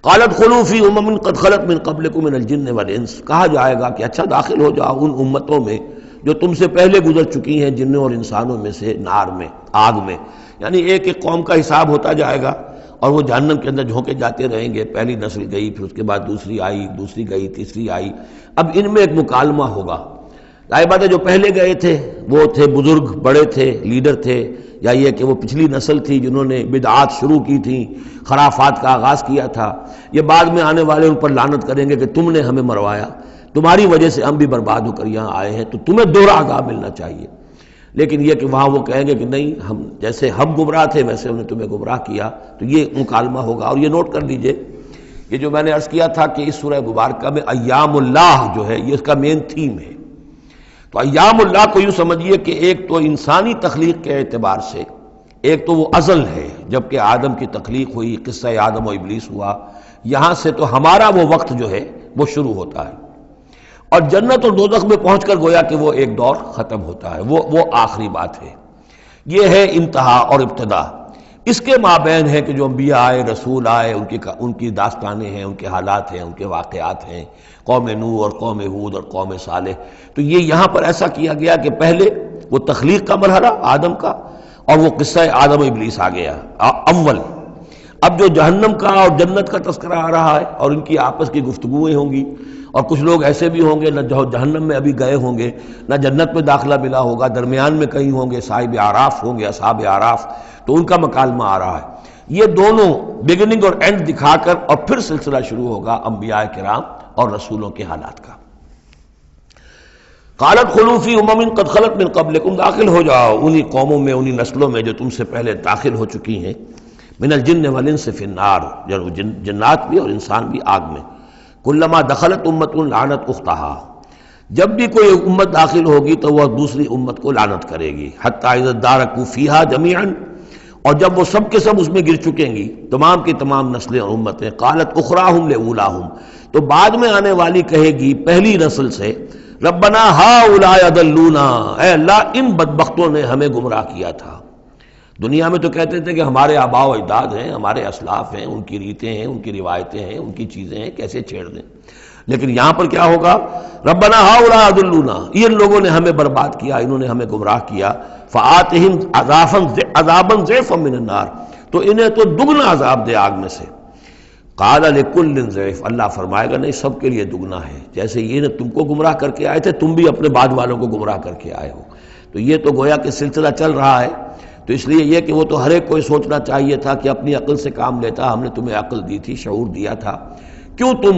قالت خلوا فی امم قد خلت من قبلکم من الجن والانس، کہا جائے گا کہ اچھا داخل ہو جاؤ ان امتوں میں جو تم سے پہلے گزر چکی ہیں جنوں اور انسانوں میں سے، نار میں، آگ میں، یعنی ایک ایک قوم کا حساب ہوتا جائے گا اور وہ جہنم کے اندر جھونکے جاتے رہیں گے. پہلی نسل گئی، پھر اس کے بعد دوسری آئی، دوسری گئی، تیسری آئی. اب ان میں ایک مکالمہ ہوگا. ظاہر بات ہے جو پہلے گئے تھے وہ تھے بزرگ، بڑے تھے، لیڈر تھے، یا یہ کہ وہ پچھلی نسل تھی جنہوں نے بدعات شروع کی تھیں، خرافات کا آغاز کیا تھا. یہ بعد میں آنے والے ان پر لعنت کریں گے کہ تم نے ہمیں مروایا، تمہاری وجہ سے ہم بھی برباد ہو کر یہاں آئے ہیں، تو تمہیں دوہرا عذاب ملنا چاہیے. لیکن یہ کہ وہاں وہ کہیں گے کہ نہیں، ہم جیسے ہم گمراہ تھے ویسے انہوں نے تمہیں گمراہ کیا. تو یہ مکالمہ ہوگا. اور یہ نوٹ کر لیجئے، یہ جو میں نے عرض کیا تھا کہ اس سورہ مبارکہ میں ایام اللہ جو ہے یہ اس کا مین تھیم ہے. تو ایام اللہ کو یوں سمجھیے کہ ایک تو انسانی تخلیق کے اعتبار سے، ایک تو وہ ازل ہے جبکہ آدم کی تخلیق ہوئی، قصہ آدم و ابلیس ہوا، یہاں سے تو ہمارا وہ وقت جو ہے وہ شروع ہوتا ہے. اور جنت اور دوزخ میں پہنچ کر گویا کہ وہ ایک دور ختم ہوتا ہے، وہ آخری بات ہے. یہ ہے انتہا اور ابتدا. اس کے مابین ہے کہ جو انبیاء آئے، رسول آئے، ان کی داستانیں ہیں، ان کے حالات ہیں، ان کے واقعات ہیں، قوم نوح اور قوم ہود اور قوم صالح. تو یہ یہاں پر ایسا کیا گیا کہ پہلے وہ تخلیق کا مرحلہ آدم کا، اور وہ قصہ آدم و ابلیس آ گیا اول. اب جو جہنم کا اور جنت کا تذکرہ آ رہا ہے اور ان کی آپس کی گفتگویں ہوں گی، اور کچھ لوگ ایسے بھی ہوں گے نہ جو جہنم میں ابھی گئے ہوں گے نہ جنت میں داخلہ ملا ہوگا، درمیان میں کہیں ہوں گے، صاحب اعراف ہوں گے، اصحاب اعراف، تو ان کا مکالمہ آ رہا ہے. یہ دونوں بگننگ اور اینڈ دکھا کر اور پھر سلسلہ شروع ہوگا انبیاء کرام اور رسولوں کے حالات کا. قالت خلوا فی امم قد خلت من قبلکم، داخل ہو جاؤ انہی قوموں میں، انہی نسلوں میں جو تم سے پہلے داخل ہو چکی ہیں. من الجن والانس فی النار، جنات بھی اور انسان بھی آگ میں. کلما دخلت امت لعنت اختہا، جب بھی کوئی امت داخل ہوگی تو وہ دوسری امت کو لعنت کرے گی. حتی اذا ادارکوا فیہا جمیعا، اور جب وہ سب کے سب اس میں گر چکیں گی، تمام کی تمام نسلیں اور امتیں. قالت اخراہم لاولاہم، تو بعد میں آنے والی کہے گی پہلی نسل سے، ربنا ہؤلاء اضلونا، اے اللہ ان بدبختوں نے ہمیں گمراہ کیا تھا. دنیا میں تو کہتے تھے کہ ہمارے آباء و اجداد ہیں، ہمارے اسلاف ہیں، ان کی ریتیں ہیں، ان کی روایتیں ہیں، ان کی چیزیں ہیں، کیسے چھیڑ دیں. لیکن یہاں پر کیا ہوگا؟ ربنا ہؤلاء اضلونا، ان لوگوں نے ہمیں برباد کیا، انہوں نے ہمیں گمراہ کیا. فآتہم عذابا ضعفا من النار، تو انہیں تو دگنا عذاب دے آگ میں سے. قال لکل ضعف، اللہ فرمائے گا نہیں، سب کے لیے دگنا ہے. جیسے یہ نے تم کو گمراہ کر کے آئے تھے، تم بھی اپنے بعد والوں کو گمراہ کر کے آئے ہو. تو یہ تو گویا کہ سلسلہ چل رہا ہے. تو اس لیے یہ کہ وہ تو ہر ایک کو سوچنا چاہیے تھا کہ اپنی عقل سے کام لیتا، ہم نے تمہیں عقل دی تھی، شعور دیا تھا، کیوں تم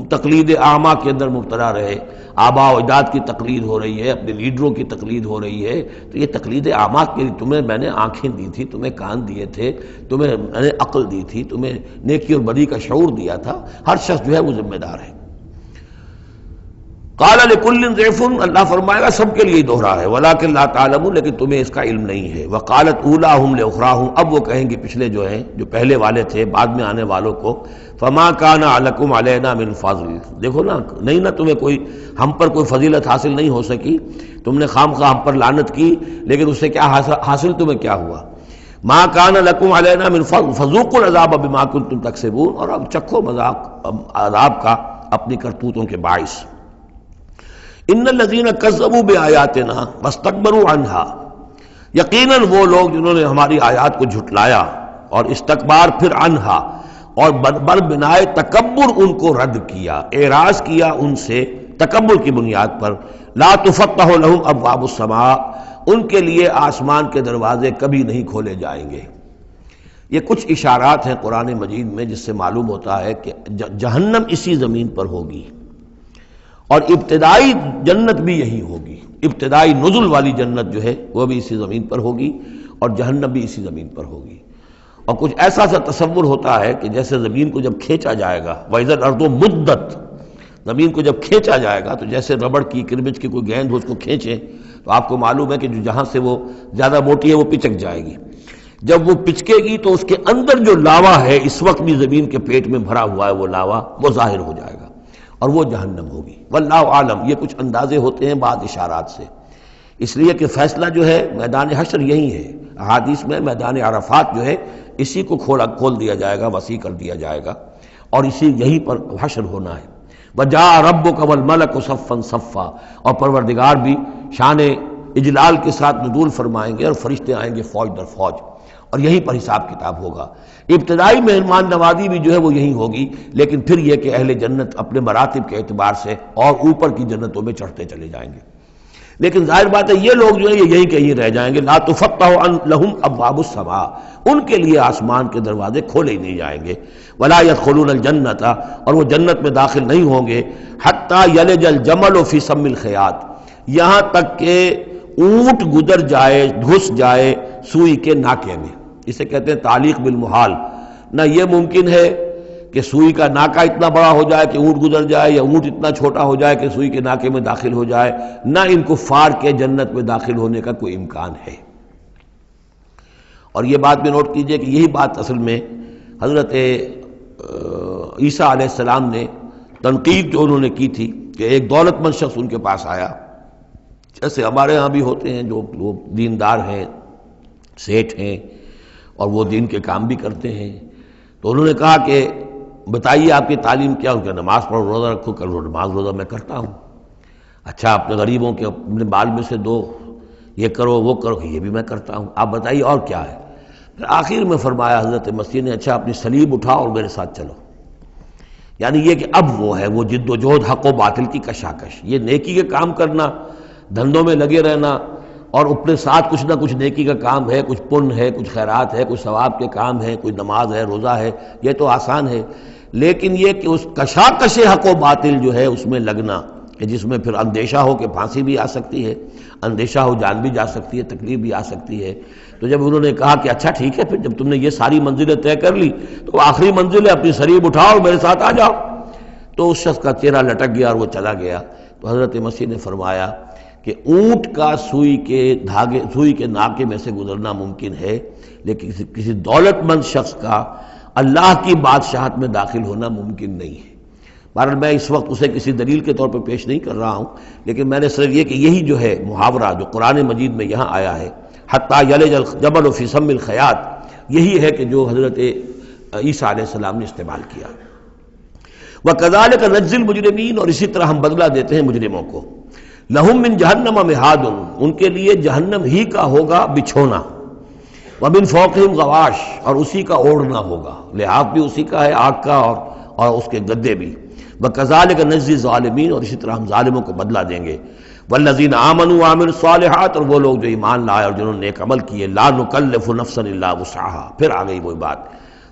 تقلید اعمیٰ کے اندر مبتلا رہے؟ آباء و اجداد کی تقلید ہو رہی ہے، اپنے لیڈروں کی تقلید ہو رہی ہے. تو یہ تقلید اعمیٰ کے لیے تمہیں میں نے آنکھیں دی تھی، تمہیں کان دیے تھے، تمہیں میں نے عقل دی تھی، تمہیں نیکی اور بدی کا شعور دیا تھا. ہر شخص جو ہے وہ ذمہ دار ہے. قال لکل ضعف، اللہ فرمائے گا سب کے لیے دوہرا ہے. ولکن لا تعلمون، لیکن تمہیں اس کا علم نہیں ہے. وقالت اولاہم لاخراہم، اب وہ کہیں گے پچھلے جو ہیں، جو پہلے والے تھے، بعد میں آنے والوں کو، فما کان لکم علینا من فضل، دیکھو نا، نہیں نا تمہیں کوئی، ہم پر کوئی فضیلت حاصل نہیں ہو سکی، تم نے خام خواہ ہم پر لعنت کی، لیکن اس سے کیا حاصل تمہیں کیا ہوا؟ ما کان لکم علینا من فضل فذوقوا العذاب بما کنتم تکسبون، اور اب چکھو مذاق عذاب کا اپنی کرتوتوں کے باعث. ان الذین کذبوا بآیاتنا واستکبروا عنہا، یقیناً وہ لوگ جنہوں نے ہماری آیات کو جھٹلایا اور استکبار پھر عنہا، اور بر بنائے تکبر ان کو رد کیا، اعراض کیا ان سے تکبر کی بنیاد پر. لا تفتح لہم ابواب السماء، ان کے لیے آسمان کے دروازے کبھی نہیں کھولے جائیں گے. یہ کچھ اشارات ہیں قرآن مجید میں جس سے معلوم ہوتا ہے کہ جہنم اسی زمین پر ہوگی، اور ابتدائی جنت بھی یہی ہوگی. ابتدائی نزل والی جنت جو ہے وہ بھی اسی زمین پر ہوگی، اور جہنم بھی اسی زمین پر ہوگی. اور کچھ ایسا سا تصور ہوتا ہے کہ جیسے زمین کو جب کھینچا جائے گا، وَإِذَا الْأَرْضُ مُدَّتْ، زمین کو جب کھینچا جائے گا تو جیسے ربڑ کی کربج کی کوئی گیند ہو اس کو کھینچے تو آپ کو معلوم ہے کہ جو جہاں سے وہ زیادہ موٹی ہے وہ پچک جائے گی. جب وہ پچکے گی تو اس کے اندر جو لاوا ہے، اس وقت بھی زمین کے پیٹ میں بھرا ہوا ہے وہ لاوا، وہ ظاہر ہو جائے گا اور وہ جہنم ہوگی. واللہ عالم، یہ کچھ اندازے ہوتے ہیں بعض اشارات سے، اس لیے کہ فیصلہ جو ہے میدان حشر یہی ہے. احادیث میں میدان عرفات جو ہے اسی کو کھول دیا جائے گا، وسیع کر دیا جائے گا، اور یہیں پر حشر ہونا ہے۔ وَجَاءَ رَبُّكَ وَالْمَلَكُ صَفًّا صَفًّا، اور پروردگار بھی شان اجلال کے ساتھ نزول فرمائیں گے اور فرشتے آئیں گے فوج در فوج، اور یہیں پر حساب کتاب ہوگا۔ ابتدائی مہمان نوازی بھی جو ہے وہ یہی ہوگی، لیکن پھر یہ کہ اہل جنت اپنے مراتب کے اعتبار سے اور اوپر کی جنتوں میں چڑھتے چلے جائیں گے۔ لیکن ظاہر بات ہے یہ لوگ جو ہیں یہ یہیں کہیں رہ جائیں گے۔ لا تفتح لهم ابواب السماء، ان کے لیے آسمان کے دروازے کھولے ہی نہیں جائیں گے۔ ولا يدخلون الجنت، اور وہ جنت میں داخل نہیں ہوں گے حتی یلج الجمل فی سم الخیاط، یہاں تک کہ اونٹ گزر جائے، گھس جائے سوئی کے ناکے میں۔ اسے کہتے ہیں تعلیق بالمحال۔ نہ یہ ممکن ہے کہ سوئی کا ناکہ اتنا بڑا ہو جائے کہ اونٹ گزر جائے، یا اونٹ اتنا چھوٹا ہو جائے کہ سوئی کے ناکے میں داخل ہو جائے، نہ ان کفار کے جنت میں داخل ہونے کا کوئی امکان ہے۔ اور یہ بات بھی نوٹ کیجئے کہ یہی بات اصل میں حضرت عیسیٰ علیہ السلام نے تنقید جو انہوں نے کی تھی کہ ایک دولت مند شخص ان کے پاس آیا، جیسے ہمارے ہاں بھی ہوتے ہیں جو دیندار ہیں، سیٹھ ہیں، اور وہ دین کے کام بھی کرتے ہیں۔ تو انہوں نے کہا کہ بتائیے آپ کی تعلیم کیا؟ کہ نماز پڑھو، روزہ رکھو۔ کرو نماز روزہ میں کرتا ہوں۔ اچھا اپنے غریبوں کے اپنے مال میں سے دو، یہ کرو وہ کرو، یہ بھی میں کرتا ہوں، آپ بتائیے اور کیا ہے؟ پھر آخر میں فرمایا حضرت مسیح نے، اچھا اپنی صلیب اٹھاؤ اور میرے ساتھ چلو۔ یعنی یہ کہ اب وہ ہے وہ جد و جہد حق و باطل کی کشاکش، یہ نیکی کے کام کرنا، دھندوں میں لگے رہنا، اور اپنے ساتھ کچھ نہ کچھ نیکی کا کام ہے، کچھ پن ہے، کچھ خیرات ہے، کچھ ثواب کے کام ہے، کوئی نماز ہے، روزہ ہے، یہ تو آسان ہے۔ لیکن یہ کہ اس کشاکش حق و باطل جو ہے اس میں لگنا، کہ جس میں پھر اندیشہ ہو کہ پھانسی بھی آ سکتی ہے، اندیشہ ہو جان بھی جا سکتی ہے، تکلیف بھی آ سکتی ہے۔ تو جب انہوں نے کہا کہ اچھا ٹھیک ہے، پھر جب تم نے یہ ساری منزلیں طے کر لی تو آخری منزل ہے اپنی صلیب اٹھاؤ اور میرے ساتھ آ جاؤ۔ تو اس شخص کا چہرہ لٹک گیا اور وہ چلا گیا۔ تو حضرت مسیح نے فرمایا کہ اونٹ کا سوئی کے ناکے میں سے گزرنا ممکن ہے، لیکن کسی دولت مند شخص کا اللہ کی بادشاہت میں داخل ہونا ممکن نہیں ہے۔ بہرحال میں اس وقت اسے کسی دلیل کے طور پر پیش نہیں کر رہا ہوں، لیکن میں نے صرف یہ کہ یہی جو ہے محاورہ جو قرآن مجید میں یہاں آیا ہے، حتیٰ یلج الجمل فی سم الخیاط، یہی ہے کہ جو حضرت عیسیٰ علیہ السلام نے استعمال کیا۔ وَكَذَلِكَ نَجْزِي الْمُجْرِمِينَ، اور اسی طرح ہم بدلہ دیتے ہیں مجرموں کو۔ لَهُم مِّن جَهَنَّمَ مِہَادٌ، ان کے لیے جہنم ہی کا ہوگا بچھونا، وَمِن فَوْقِهِمْ غَوَاشٍ، اور اسی کا اوڑھنا ہوگا، لحاف بھی اسی کا ہے آگ کا، اور اس کے گدے بھی۔ وَكَذَلِكَ نَجْزِي الظَّالِمِينَ، اور اسی طرح ہم ظالموں کو بدلہ دیں گے۔ وَالَّذِينَ آمَنُوا وَعَمِلُوا الصَّالِحَاتِ، اور وہ لوگ جو ایمان لائے اور جنہوں نے نیک عمل کیے، لَا نُكَلِّفُ نَفْسًا إِلَّا وُسْعَهَا، پھر آ گئی وہی بات،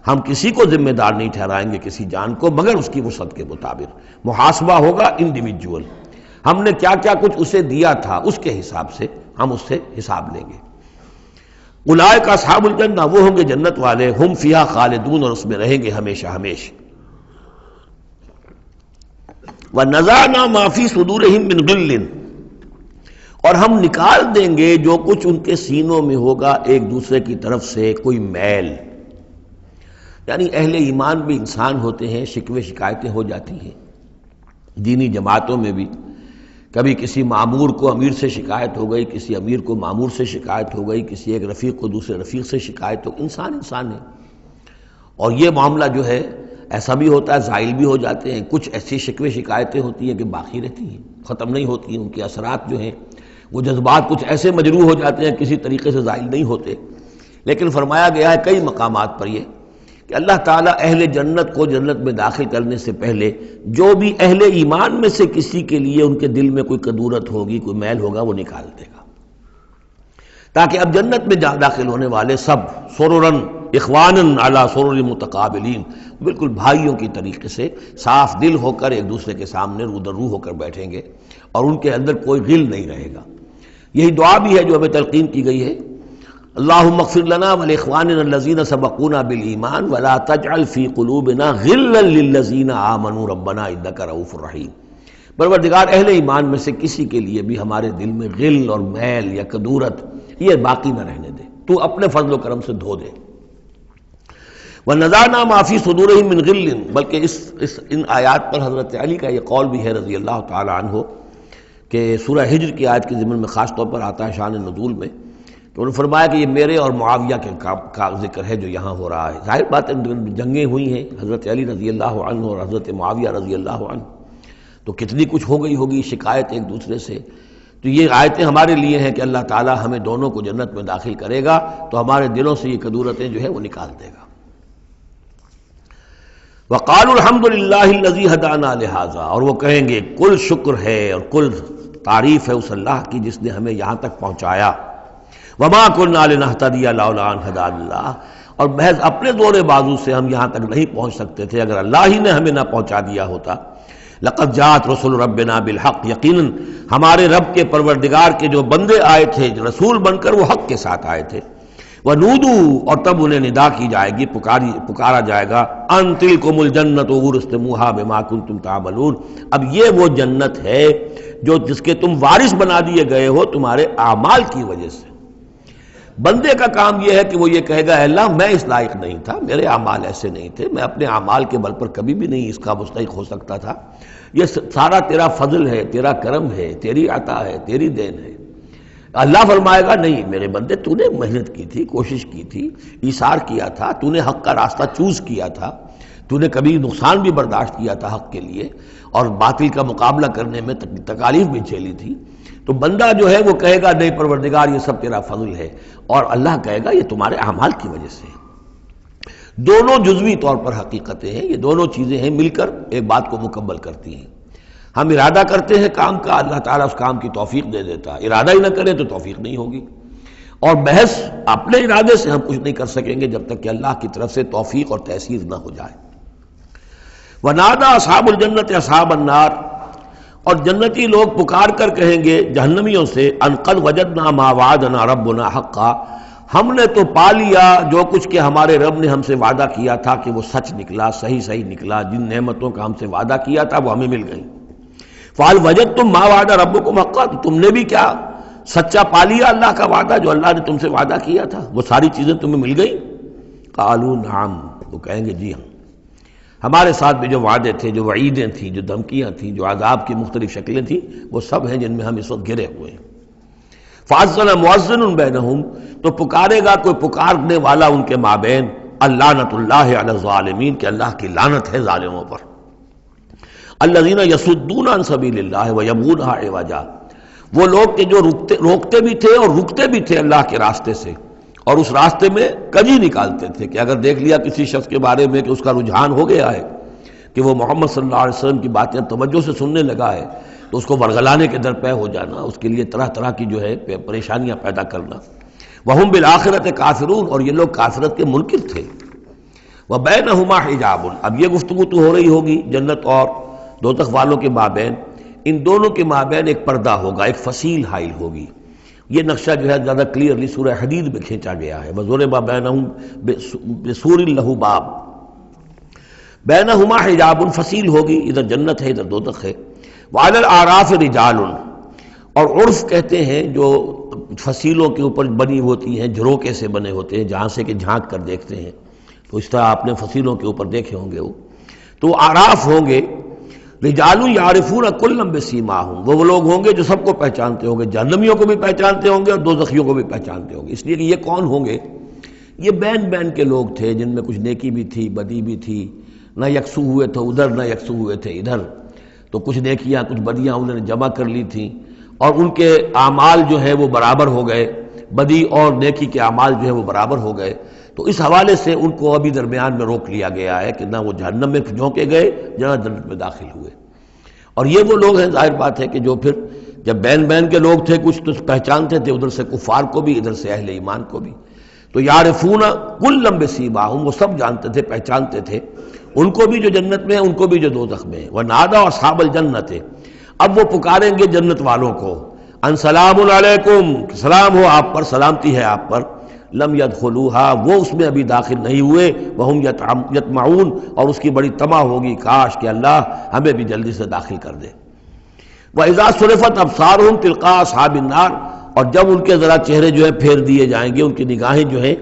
ہم کسی کو ذمہ دار نہیں ٹھہرائیں گے کسی جان کو مگر اس کی وسعت کے مطابق۔ محاسبہ ہوگا انڈیویجول، ہم نے کیا کیا کچھ اسے دیا تھا اس کے حساب سے ہم اس سے حساب لیں گے۔ اولئک اصحاب الجنہ، وہ ہوں گے جنت والے، ہم فیہا خالدون، اور اس میں رہیں گے ہمیشہ ہمیشہ۔ وَنَزَعْنَا مَا فِي صُدُورِهِم مِّن غِلٍّ، اور ہم نکال دیں گے جو کچھ ان کے سینوں میں ہوگا ایک دوسرے کی طرف سے کوئی میل۔ یعنی اہل ایمان بھی انسان ہوتے ہیں، شکوے شکایتیں ہو جاتی ہیں، دینی جماعتوں میں بھی کبھی کسی مامور کو امیر سے شکایت ہو گئی، کسی امیر کو مامور سے شکایت ہو گئی، کسی ایک رفیق کو دوسرے رفیق سے شکایت ہو، انسان ہے۔ اور یہ معاملہ جو ہے ایسا بھی ہوتا ہے، زائل بھی ہو جاتے ہیں، کچھ ایسی شکوے شکایتیں ہوتی ہیں کہ باقی رہتی ہیں، ختم نہیں ہوتی ہیں، ان کے اثرات جو ہیں وہ جذبات کچھ ایسے مجروح ہو جاتے ہیں کسی طریقے سے زائل نہیں ہوتے۔ لیکن فرمایا گیا ہے کئی مقامات پر یہ کہ اللہ تعالیٰ اہل جنت کو جنت میں داخل کرنے سے پہلے جو بھی اہل ایمان میں سے کسی کے لیے ان کے دل میں کوئی کدورت ہوگی، کوئی میل ہوگا، وہ نکال دے گا، تاکہ اب جنت میں داخل ہونے والے سب سررن اخوانن علی سرر متقابلین، بالکل بھائیوں کی طریقے سے صاف دل ہو کر ایک دوسرے کے سامنے رو در رو ہو کر بیٹھیں گے، اور ان کے اندر کوئی غل نہیں رہے گا۔ یہی دعا بھی ہے جو ہمیں تلقین کی گئی ہے، اللہم اغفر لنا ولاخواننا الذین سبقونا بالایمان ولا تجعل فی قلوبنا غلا للذین آمنوا ربنا انک رؤوف رحیم۔ پروردگار اہل ایمان میں سے کسی کے لیے بھی ہمارے دل میں غل اور میل یا کدورت یہ باقی نہ رہنے دے، تو اپنے فضل و کرم سے دھو دے۔ وَنَزَعْنَا مَا فِي صُدُورِهِم مِّن غِلٍّ، بلکہ ان آیات پر حضرت علی کا یہ قول بھی ہے رضی اللہ تعالی عنہ کہ سورہ ہجر کی آیت کے ضمن میں خاص طور پر آتا ہے شان نزول میں تو انہوں نے فرمایا کہ یہ میرے اور معاویہ کے کا ذکر ہے جو یہاں ہو رہا ہے۔ ظاہر بات ہے جنگیں ہوئی ہیں حضرت علی رضی اللہ عنہ اور حضرت معاویہ رضی اللہ عنہ، تو کتنی کچھ ہو گئی ہوگی شکایت ایک دوسرے سے۔ تو یہ آیتیں ہمارے لیے ہیں کہ اللہ تعالی ہمیں دونوں کو جنت میں داخل کرے گا تو ہمارے دلوں سے یہ کدورتیں جو ہے وہ نکال دے گا۔ وقالوا الحمد للہ الذی ہدانا لہذا، اور وہ کہیں گے کل شکر ہے اور کل تعریف ہے اس اللہ کی جس نے ہمیں یہاں تک پہنچایا۔ وما كنا لنهتدي لولا ان هدانا اللہ، اور محض اپنے زور بازو سے ہم یہاں تک نہیں پہنچ سکتے تھے اگر اللہ ہی نے ہمیں نہ پہنچا دیا ہوتا۔ لقد جاءت رسل ربنا بالحق، یقیناً ہمارے رب کے پروردگار کے جو بندے آئے تھے رسول بن کر وہ حق کے ساتھ آئے تھے۔ وَنُودُوا، اور تب انہیں ندا کی جائے گی، پکارا جائے گا، ان تلکم الجنۃ اورثتموها بما کنتم تعملون، اب یہ وہ جنت ہے جو جس کے تم وارث بنا دیے گئے ہو تمہارے اعمال کی وجہ سے۔ بندے کا کام یہ ہے کہ وہ یہ کہے گا اے اللہ میں اس لائق نہیں تھا، میرے اعمال ایسے نہیں تھے، میں اپنے اعمال کے بل پر کبھی بھی نہیں اس کا مستحق ہو سکتا تھا، یہ سارا تیرا فضل ہے، تیرا کرم ہے، تیری عطا ہے، تیری دین ہے۔ اللہ فرمائے گا نہیں میرے بندے، تو نے محنت کی تھی، کوشش کی تھی، ایثار کیا تھا، تو نے حق کا راستہ چوز کیا تھا، تو نے کبھی نقصان بھی برداشت کیا تھا حق کے لیے اور باطل کا مقابلہ کرنے میں تکالیف بھی جھیلی تھی۔ تو بندہ جو ہے وہ کہے گا نہیں پروردگار یہ سب تیرا فضل ہے، اور اللہ کہے گا یہ تمہارے اعمال کی وجہ سے۔ دونوں جزوی طور پر حقیقتیں ہیں، یہ دونوں چیزیں ہیں مل کر ایک بات کو مکمل کرتی ہیں۔ ہم ارادہ کرتے ہیں کام کا، اللہ تعالیٰ اس کام کی توفیق دے دیتا ہے، ارادہ ہی نہ کرے تو توفیق نہیں ہوگی، اور محض اپنے ارادے سے ہم کچھ نہیں کر سکیں گے جب تک کہ اللہ کی طرف سے توفیق اور تیسیر نہ ہو جائے۔ وَنَادَىٰ أَصْحَابُ الْجَنَّةِ أَصْحَابَ النَّارِ، اور جنتی لوگ پکار کر کہیں گے جہنمیوں سے ان قد وجدنا ما وعدنا ربنا حقا، ہم نے تو پا لیا جو کچھ کہ ہمارے رب نے ہم سے وعدہ کیا تھا کہ وہ سچ نکلا، صحیح نکلا، جن نعمتوں کا ہم سے وعدہ کیا تھا وہ ہمیں مل گئیں۔ فَهَلْ وَجَدْتُم مَّا وَعَدَ رَبُّكُمْ حَقًّا، تم نے بھی کیا سچا پا لیا اللہ کا وعدہ جو اللہ نے تم سے وعدہ کیا تھا، وہ ساری چیزیں تمہیں مل گئیں؟ قالوا نعم، وہ کہیں گے جی ہاں، ہمارے ساتھ بھی جو وعدے تھے، جو وعیدیں تھیں، جو دھمکیاں تھیں، جو عذاب کی مختلف شکلیں تھیں، وہ سب ہیں جن میں ہم اس وقت گرے ہوئے ہیں۔ فَأَذَّنَ مُؤَذِّنٌ بَيْنَهُمْ، تو پکارے گا کوئی پکارنے والا ان کے مابین، اللعنۃ اللہ علی الظالمین، کہ اللہ کی لعنت ہے ظالموں پر۔ الذین یصدون عن سبیل اللہ ویبغونها عوجا، وہ لوگ کہ جو روکتے بھی تھے اور رکتے بھی تھے اللہ کے راستے سے، اور اس راستے میں کجی نکالتے تھے کہ اگر دیکھ لیا کسی شخص کے بارے میں کہ اس کا رجحان ہو گیا ہے کہ وہ محمد صلی اللہ علیہ وسلم کی باتیں توجہ سے سننے لگا ہے، تو اس کو ورگلانے کے درپے ہو جانا، اس کے لیے طرح طرح کی جو ہے پریشانیاں پیدا کرنا۔ وَهُمْ بِالْآخِرَةِ کافرون، اور یہ لوگ کافرت کے منکر تھے۔ وَبَيْنَهُمَا حِجَابٌ، اب یہ گفتگو تو ہو رہی ہوگی جنت اور دوزخ والوں کے مابین، ان دونوں کے مابین ایک پردہ ہوگا، ایک فصیل حائل ہوگی۔ یہ نقشہ جو ہے زیادہ کلیئرلی سورہ حدید میں کھینچا گیا ہے، وَضُرِبَ بَيْنَهُمْ بِسُورٍ لَهُ بَابٌ، بَيْنَهُمَا حِجَابٌ، فصیل ہوگی، ادھر جنت ہے ادھر دوزخ ہے۔ وَعَلَى الْأَعْرَافِ رِجَالٌ، اور عرف کہتے ہیں جو فصیلوں کے اوپر بنی ہوتی ہیں، جھروکے سے بنے ہوتے ہیں جہاں سے کہ جھانک کر دیکھتے ہیں، تو اس طرح آپ نے فصیلوں کے اوپر دیکھے ہوں گے، وہ تو اعراف ہوں گے۔ رجال یعرفون کلا بسیماہم، وہ لوگ ہوں گے جو سب کو پہچانتے ہوں گے، جہنمیوں کو بھی پہچانتے ہوں گے اور دوزخیوں کو بھی پہچانتے ہوں گے۔ اس لیے کہ یہ کون ہوں گے؟ یہ بین کے لوگ تھے جن میں کچھ نیکی بھی تھی، بدی بھی تھی، نہ یکسو ہوئے تھے ادھر نہ یکسو ہوئے تھے ادھر، تو کچھ نیکیاں کچھ بدیاں انہوں نے جمع کر لی تھیں، اور ان کے اعمال جو ہے وہ برابر ہو گئے، بدی اور نیکی کے اعمال جو ہے وہ برابر ہو گئے۔ تو اس حوالے سے ان کو ابھی درمیان میں روک لیا گیا ہے کہ نہ وہ جہنم میں جھونکے گئے نہ جنت میں داخل ہوئے۔ اور یہ وہ لوگ ہیں، ظاہر بات ہے کہ جو پھر جب بین کے لوگ تھے کچھ تو پہچانتے تھے ادھر سے کفار کو بھی ادھر سے اہل ایمان کو بھی، تو یعرفون کلا بسیماہم، وہ سب جانتے تھے پہچانتے تھے، ان کو بھی جو جنت میں ہے ان کو بھی جو دوزخ میں ہے۔ ونادوا اصحاب الجنت، اب وہ پکاریں گے جنت والوں کو، ان سلام علیکم، سلام ہو آپ پر، سلامتی ہے آپ پر، لم يدخلوها، وہ اس میں ابھی داخل نہیں ہوئے، وہم یطمعون، اور اس کی بڑی طمع ہوگی کاش کہ اللہ ہمیں بھی جلدی سے داخل کر دے۔ وَإِذَا صُرِفَتْ أَبْصَارُهُمْ تِلْقَاءَ أَصْحَابِ النَّارِ، اور جب ان کے ذرا چہرے جو ہے پھیر دیے جائیں گے، ان کی نگاہیں جو ہیں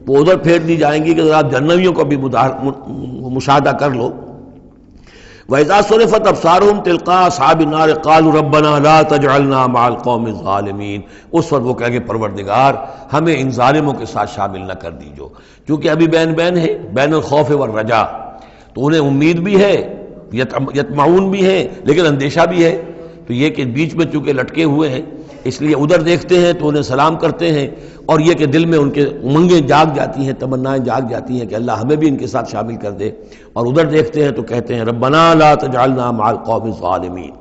وہ ادھر پھیر دی جائیں گی کہ ذرا جہنمیوں کو بھی مشاہدہ کر لو۔ وَإِذَا صُرِفَتْ أَبْصَارُهُمْ تِلْقَاءَ أَصْحَابِ النَّارِ قَالُوا رَبَّنَا لَا تَجْعَلْنَا مَعَ الْقَوْمِ الظَّالِمِينَ۔ اس وقت وہ کہیں گے پروردگار ہمیں ان ظالموں کے ساتھ شامل نہ کر دیجو، کیونکہ ابھی بین ہے، بین الخوف والرجا، تو انہیں امید بھی ہے، یطمعون بھی ہے، لیکن اندیشہ بھی ہے، تو یہ کہ بیچ میں چونکہ لٹکے ہوئے ہیں اس لیے ادھر دیکھتے ہیں تو انہیں سلام کرتے ہیں، اور یہ کہ دل میں ان کے امنگیں جاگ جاتی ہیں، تمنائیں جاگ جاتی ہیں کہ اللہ ہمیں بھی ان کے ساتھ شامل کر دے، اور ادھر دیکھتے ہیں تو کہتے ہیں ربنا لا تجعلنا مع القوم الظالمین۔